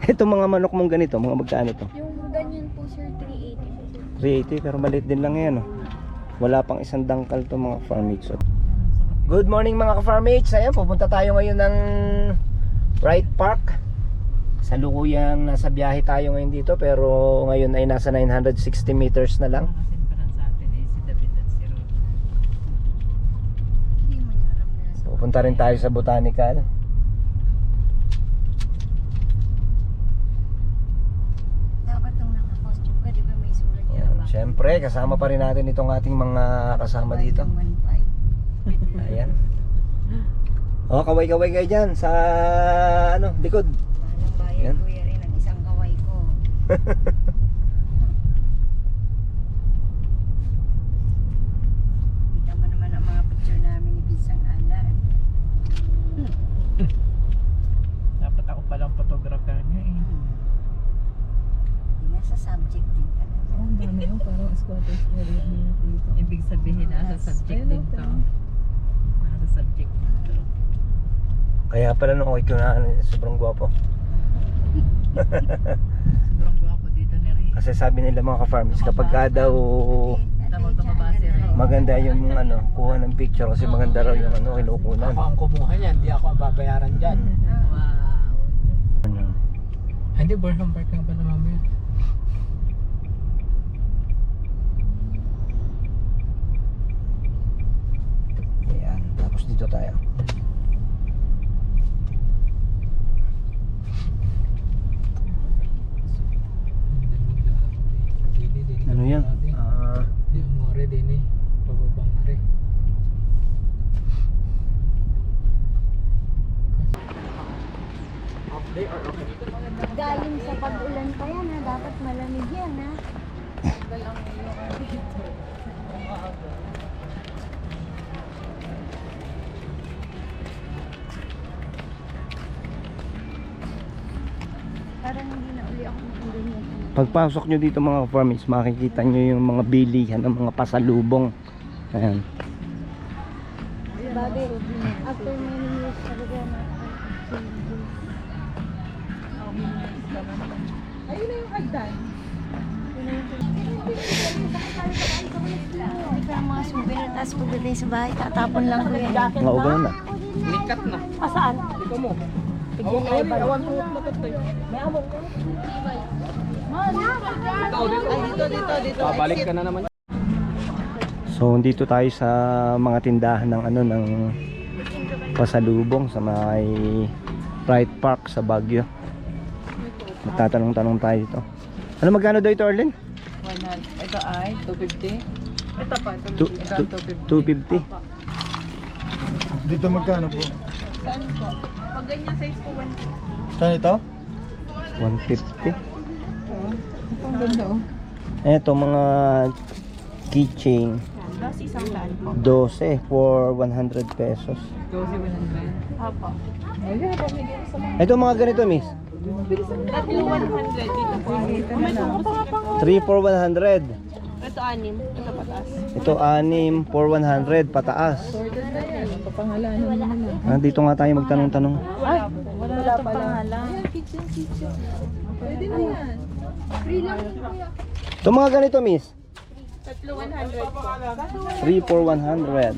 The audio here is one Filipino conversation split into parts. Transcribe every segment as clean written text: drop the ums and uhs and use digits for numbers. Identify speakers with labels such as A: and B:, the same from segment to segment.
A: Ito mga manok mong ganito, mga magkano to?
B: Yung ganyan po sir, 380.
A: 380 pero maliit din lang yan, oh. Wala pang isang dangkal to mga farmates. Good morning mga ka-farmates. Ayan, pupunta tayo ngayon ng Wright Park. Sa lukuyang nasa biyahe tayo ngayon dito, pero ngayon ay nasa 960 meters na lang. Pupunta rin tayo sa botanical.
B: Dapat nung naka-costume ka, di ba may sulat niya?
A: Siyempre, kasama pa rin natin itong ating mga kasama dito. Ayan. Oh, kaway-kaway kayo dyan sa ano, likod.
B: Walang bayad kuya rin ang isang kaway ko. Kita mo naman ang mga picture namin ni Binsang Alan.
C: Dapat ako palang photographer niya eh.
B: Hindi nga sa subject din talaga.
D: Oh, ang dami yung parang squatters area niya dito.
C: Ibig sabihin nasa subject din to. Nasa subject din to.
A: Kaya pala nung okay ko na sobrang gwapo.
C: Sobrang gwapo dito ni Ray.
A: Kasi sabi nila mga ka-farmers, kapag ka daw
C: Tama tumaba si Ray.
A: maganda yung ano, kuha ng picture kasi maganda raw yung ano, kinukunan.
E: Ako ang kumuha niyan, hindi ako ang babayaran dyan.
C: Wow.
A: Ano?
E: Hindi, Burnham Park lang pala mamaya.
A: Ayan, tapos dito tayo. Ano yan?
E: Hindi mo rin din eh. Pababang rin.
B: Galing sa pag-ulan pa yan ha, dapat malamig yan ha. Parang hindi na uli ako ganyan.
A: Pagpasok nyo dito mga farmers, makikita nyo yung mga bilihan ng mga pasalubong. Ayan.
B: Bagay, after many years talaga na
D: Ayun na yung hagdan.
B: hindi ka ng mga souvenir, tapos pagdating sa bahay, tatapon lang ko yan.
A: Mga ugan na.
E: Likat na.
B: Saan?
E: Ikaw mo. Awan mo na tatay. Dito. Babalik ka na naman.
A: So dito tayo sa mga tindahan ng ano ng pasalubong sa may Wright Park sa Baguio. Magtatanong-tanong tayo dito. Ano magkano daw ito, Arlen?
C: Ito ay 250. Ito pa,
A: 250.
F: Dito magkano po?
C: Saan po? Pag ganyan size po 150.
F: Saan ito?
A: 150.
D: Ang ganda oh.
A: Ito mga keychain.
C: Plus isang daan po.
A: 12 for 100 pesos.
C: 12,100. Apo.
D: Ayun, pamigay mo sa mga.
A: Ito mga ganito, miss.
C: Tatlo 100 dito po.
D: May mga
A: 3 for 100.
C: Ito 6. Ito pataas.
A: Ito 6 for 100 pataas.
D: sorted na yan. Papangalanan mo naman.
A: Ah, dito nga tayo magtanong-tanong.
C: Wala pa pangalan.
D: Kitchen. Pwede na yan. Free lang.
A: Ito mga ganito, miss.
C: Tatlo 100 po.
A: 3 for 100.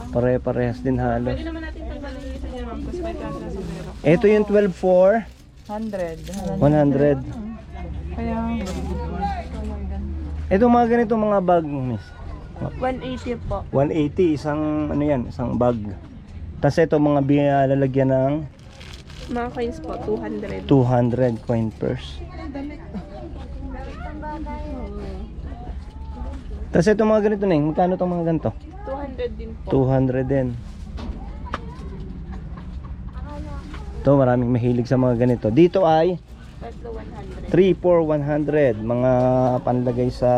A: Pare-parehas din halos.
C: Pwede naman natin tanggalin yung isa niya ma'am. Tapos may cash na siguro.
A: Ito yung 12 for
D: 100.
A: 100.
D: Kaya,
A: Ito mga ganito mga bag, miss.
C: 180 po.
A: 180 isang ano yan, isang bag. Tapos ito mga lalagyan ng
C: Mga coins po, 200.
A: 200 coin purse. Tapos ito mga ganito na yun. Magkano itong mga ganito?
C: 200 din po.
A: 200 din. Ito maraming mahilig sa mga ganito. Dito ay
C: Tatlo 100.
A: 3 for 100. Mga panlagay sa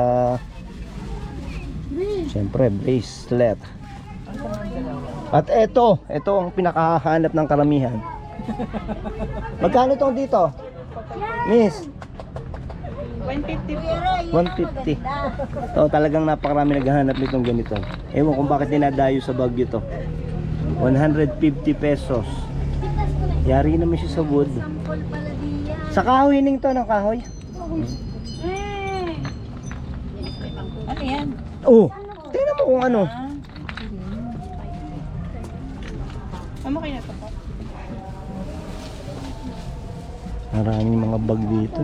A: siyempre bracelet. At ito ang pinakahanap ng karamihan. Magkano itong dito? Miss?
C: 150 po.
A: 150. So talagang napakarami naghahanap nitong ganito. Ewan kung bakit dinadayo sa Baguio to. 150 pesos. Yari naman siya sa wood. Sa kahoy ning to, ng kahoy.
C: Ano yan?
A: Oh, tingnan mo kung ano.
D: Ano kayo na to po?
A: Maraming mga bag dito.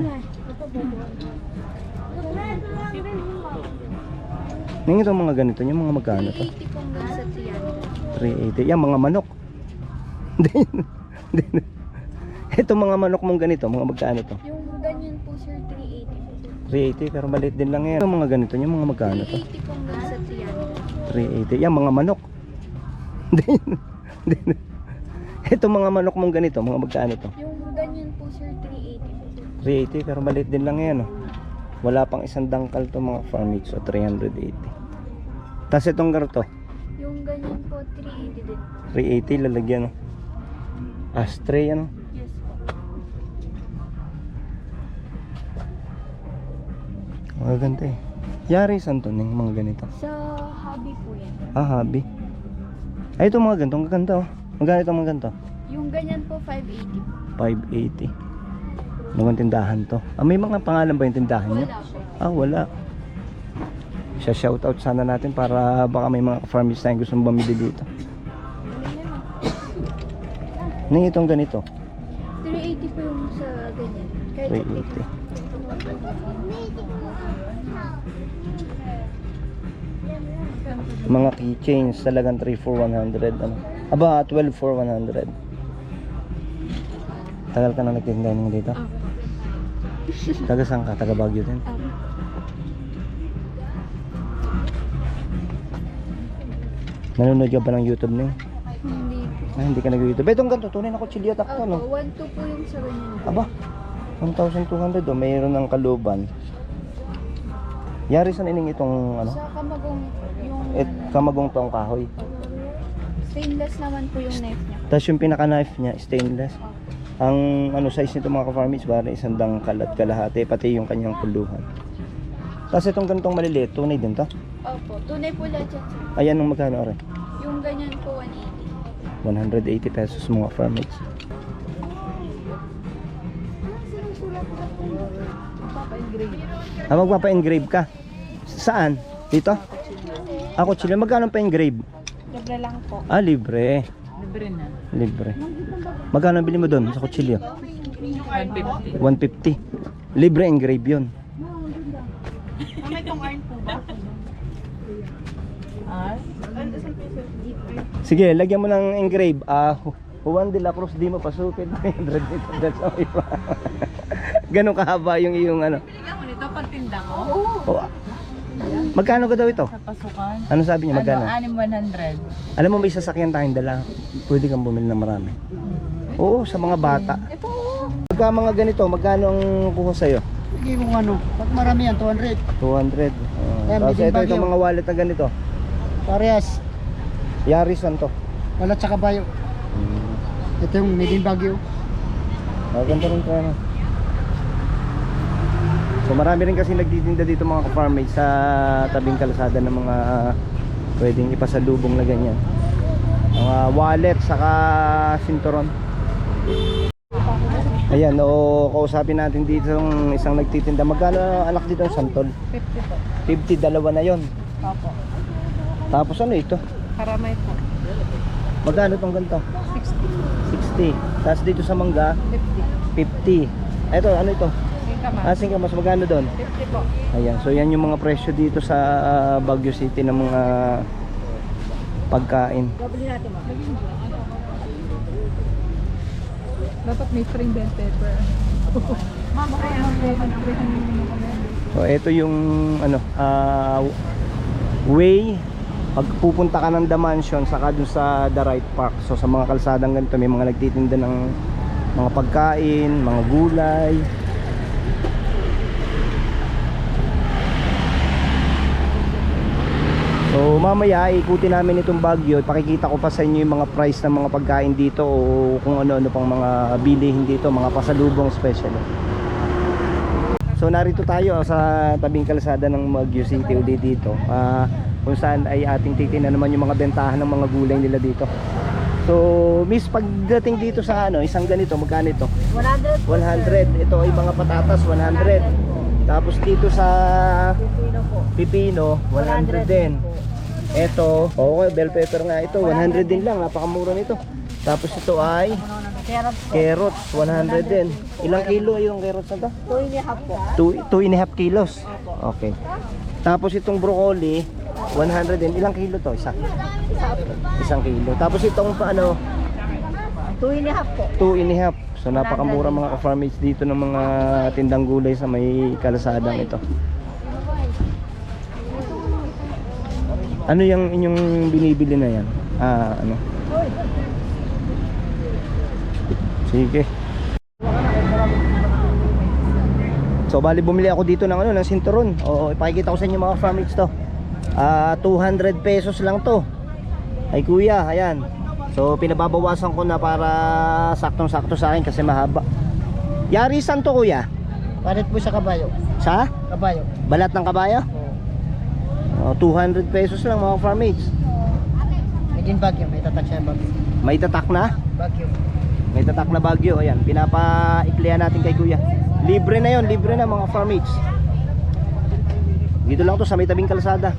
A: Ning ito mga ganito, yung mga magkano to?
B: 380 po hanggang sa
A: 380.
B: 300.
A: Yan, mga manok. Hindi. Ito mga manok mong ganito, mga magkano to?
B: Yung ganyan po sir, 380.
A: 380, pero maliit din lang yan. Ito mga ganito, yung mga magkano to?
B: 380 po hanggang sa 300.
A: 380. Yan, mga manok. Hindi. Ito mga manok mong ganito, mga magkano to?
B: Yung ganyan po sir, 380.
A: 380, pero maliit din lang yan. Oh. Wala pang isang dangkal to mga farm meat, so 380. Tapos itong garto,
B: Yung ganyan po, 380 din.
A: 380 lalagyan. Oh. Ashtray, ano?
B: Yes po.
A: Mga ganito eh. Yari saan to ning mga ganito?
B: Sa hobby po yan.
A: Ah, hobby. Ay, ito mga ganito, ang ganda oh. Magkano itong mga ganito?
B: Yung ganyan po, 580.
A: 580. Mga tindahan to. Ah, may mga pangalan ba yung tindahan niyo?
B: Wala po.
A: Ah, wala. Siya shoutout sana natin para baka may mga farmers tayong gustong bumili dito. Nang itong ganito,
B: 380 po yung sa ganyan. Kahit
A: 380. Mga keychains talagang 3 for 100 ano. Aba, 12 for 100. Tagal ka na nagtinda ng dito? Taga saan ka? Taga Baguio din? Nanonood ka ba ng YouTube niyo?
B: Hindi po.
A: Ah, hindi ka nag-YouTube. Itong ganito, tunay na kutsilyo takto, no?
B: Opo, 1-2 po yung sa ganyan.
A: Aba, 1,200 oh. Mayroon ng kaluban. Yari saan ining itong ano?
B: Sa kamagong yung
A: Kamagong tong kahoy.
B: stainless naman po yung knife niya.
A: Tapos yung pinaka-knife niya, stainless. Ang ano size nito mga ka-farmers, bari isang dangkal at kalahati, pati yung kanyang puluhan. Tapos itong ganitong maliliit, tunay din to.
B: Opo, tunay po lahat yan, sir.
A: Ayan ang magkano rin?
B: Yung ganyan po, 180.
A: 180 pesos mga farmers. Ah, magpapa-engrave ka? Saan? Dito? Ako, chile. Magkano pa engrave?
D: Libre lang po.
A: Ah, libre.
C: Libre na.
A: Libre. Magkano bili mo doon sa kutsilyo?
C: 150.
A: 150. Libre engrave yun.
D: May itong iron po ba?
C: Ah,
A: Sige, lagyan mo ng engrave. Juan de la Cruz, di mo pasukin. 300 that's all. Ganun kahaba yung iyong ano.
C: Bigyan mo nito pag tinda ko.
A: Oh, magkano ka daw ito?
C: Sa pasukan.
A: Ano sabi niya, magkano?
C: Ano, 100.
A: Alam mo, may sasakyan tayong dala. Pwede kang bumili ng marami. Oo, sa mga bata. Pagka mga ganito, magkano ang kuha sa'yo?
F: Sige kung ano. Pag marami yan, 200.
A: 200.
F: Yan,
A: Tapos
F: medyo
A: ito,
F: bagyo.
A: itong mga wallet na ganito.
F: Parehas.
A: Yaris to.
F: Wala sa kabayo. Ito yung Made in Baguio.
A: Ganda rin ka, ano. So marami rin kasi nagtitinda dito mga ka-farmers sa tabing kalsada ng mga pwedeng ipasalubong na ganyan. Mga wallet saka sinturon. Ayan, kausapin natin dito yung isang nagtitinda. Magkano anak dito ang santol?
D: 50 po.
A: 50, dalawa na yon.
D: Opo.
A: Tapos ano ito?
D: Karamay po.
A: Magkano tong ganito?
D: 60.
A: 60. Tapos dito sa mangga,
D: 50.
A: 50. Ito, ano ito?
D: Yung kamas.
A: Asing ka, mas magkano doon?
D: 50 po.
A: Ayan, so yan yung mga presyo dito sa Baguio City ng mga pagkain.
D: Dapat may spring bell pepper. Mama, kaya
A: So ito yung ano, way pag pupunta ka ng The Mansion saka dun sa The Right Park. So sa mga kalsadang ganito may mga nagtitinda ng mga pagkain, mga gulay. So mamaya ikutin namin itong Baguio, ipakikita ko pa sa inyo yung mga price ng mga pagkain dito o kung ano-ano pang mga bilihin dito, mga pasalubong special. So narito tayo sa tabing kalsada ng Baguio City ulit dito, kung saan ay ating titingnan naman yung mga bentahan ng mga gulay nila dito. So miss, pagdating dito sa ano, isang ganito, magkano ito?
B: 100 po,
A: 100. Ito ay mga patatas, 100. Tapos dito sa
B: Pino po.
A: pipino, 100 din. Ito, okay, bell pepper nga ito, 100 din lang, napakamura nito. Tapos ito ay
B: Carrot po.
A: carrots, 100 din. Ilang kilo yung carrots na to?
B: 2.5 po.
A: 2.5 kilos. Okay. Tapos itong broccoli, 100 din. Ilang kilo to? Isang kilo. Tapos itong ano,
B: 2.5 po.
A: 2.5. So napakamura mga ka-farmates dito ng mga tindang gulay sa may kalasadang ito. Ano yung inyong binibili na yan? Ano? Sige. So bali bumili ako dito ng ano, ng sinturon. Oo, ipakikita ko sa inyo mga farmates to. 200 pesos lang to. Ay kuya, ayan. So pinababawasan ko na para saktong-sakto sa akin kasi mahaba. Yari saan to kuya?
F: Palit po sa kabayo.
A: Sa?
F: Kabayo.
A: Balat ng kabayo? 200 pesos lang mga farmates.
F: May din bagyo. May tatak siya bagyo.
A: May tatak na?
F: Bagyo.
A: May tatak na bagyo. Ayan, pinapaiklihan natin kay kuya. Libre na yon, libre na mga farmates. Dito lang to sa may tabing kalsada.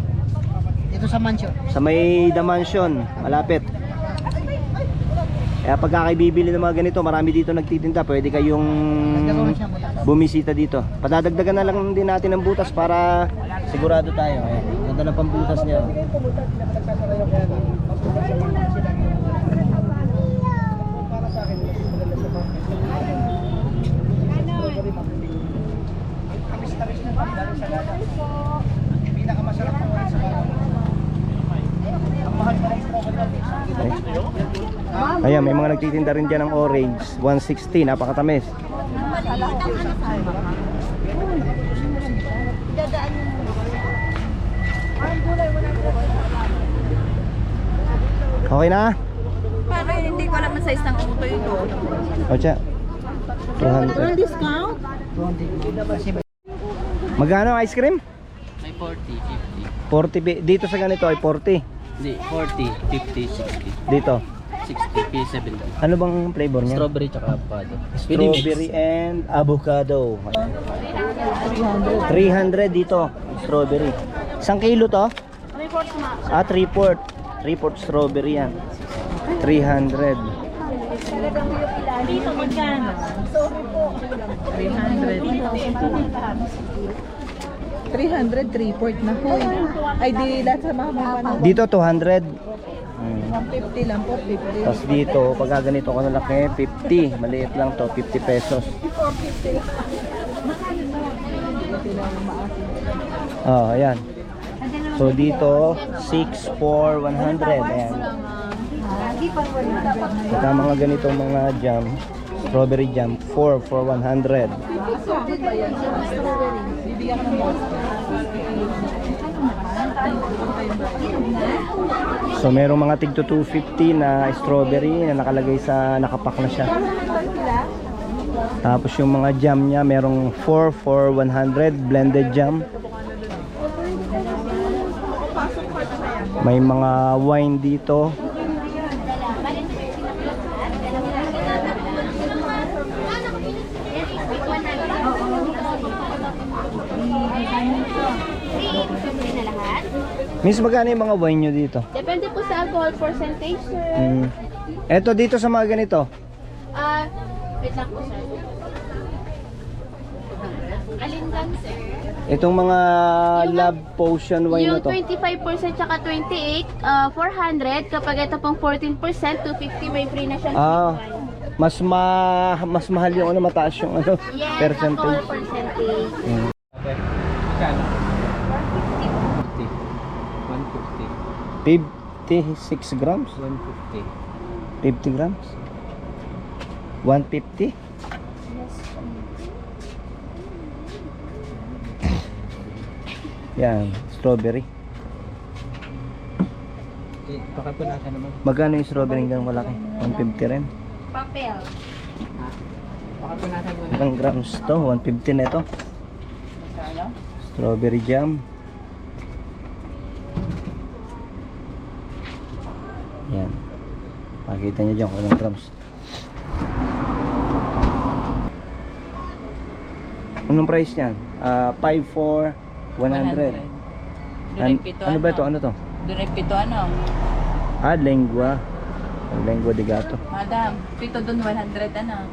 F: Dito sa mansion.
A: Sa may The Mansion, malapit. Kaya pagka kayo bibili ng mga ganito, marami dito nagtitinda. Pwede kayong bumisita dito. Padadagdagan na lang din natin ng butas para sigurado tayo. Ayan, ganda ng pambutas niya. Ayan, may mga nagtitinda rin dyan ng orange. 160, napakatamis. Okay na?
C: Paano yun? Hindi ko alam ang size ng utoy ko.
A: Ocha. 200.
C: Discount?
A: Magkano ang ice cream?
E: May 40,
A: 40. Dito sa ganito ay 40.
E: 50. Hindi, 40, 50, 60.
A: Dito.
E: 60, P70.
A: Ano bang flavor niya?
E: Strawberry tsaka avocado.
A: Strawberry and avocado. 300 dito. Strawberry. Isang kilo to? 3/4. 3/4 strawberry yan. 300.
C: Dito magkano? 300, 3/4 na ho. Ay di lahat sa mga mga
A: Dito 200.
C: 150 lang po, 50.
A: Tapos dito, pagka ganito ko nalaki, 50. Maliit lang to, 50 pesos. Oh, ayan. So dito, 6 for 100. Ayan. Saka mga ganitong mga jam, strawberry jam, 4 for 100. So merong mga tig to 250 na strawberry na nakalagay sa nakapack na siya. Tapos yung mga jam niya merong 4 for 100 blended jam. May mga wine dito. Miss, magkano yung mga wine nyo dito?
B: Depende po sa alcohol percentage, sir.
A: Eto dito sa mga ganito.
B: Wait lang po, sir. Alin lang, sir?
A: Itong mga love potion wine na
B: Yung
A: to.
B: 25% tsaka 28, 400. Kapag ito pong 14%, 250, may free na siya.
A: Mas mahal yung ano, mataas yung ano,
B: Yes,
A: percentage.
B: alcohol percentage.
E: Kano?
A: 56 grams?
E: 150.
A: 50 grams? 150? Yan, strawberry.
E: Baka po natin naman.
A: Magkano yung strawberry ganun malaki? 150 rin.
B: Papel.
E: Baka po natin naman.
A: Ilang grams to? 150 na ito. Strawberry jam. Yan. Makikita nyo dyan kung ilang grams. Anong price niyan? 5 for 100. Ano ba ito? Ano to?
C: Doon ay pito ano?
A: Lengua. Lengua de gato.
C: Madam, pito doon 100 ano?